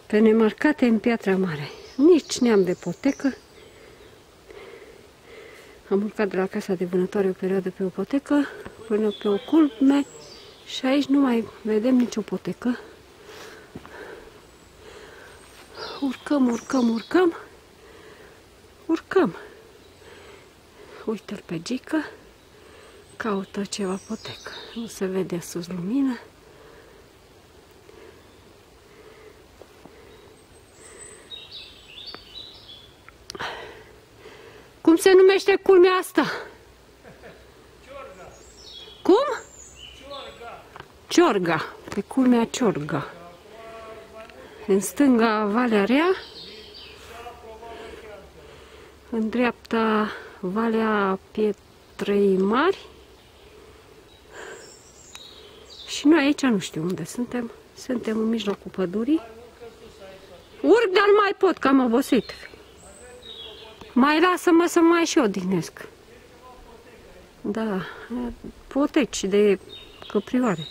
pe nemarcate în Piatra Mare. Nici neam de potecă. Am urcat de la casa de vânătoare o perioadă pe o potecă până pe o culme și aici nu mai vedem nicio potecă. Urcăm, urcăm, urcăm. Urcăm. Uite-l pe Gică. Caută ceva potecă. Nu se vede sus lumină. Cum se numește culmea asta? Ciorga. Cum? Ciorga. Ciorga. Pe culmea Ciorga. În stânga Valea Rea. În dreapta Valea Pietrei Mari. Și noi aici nu știu unde suntem. Suntem în mijlocul pădurii. Urc, dar nu mai pot, că am obosit. Mai lasă-mă să mai și odihnesc. Da, poteci de căprioare.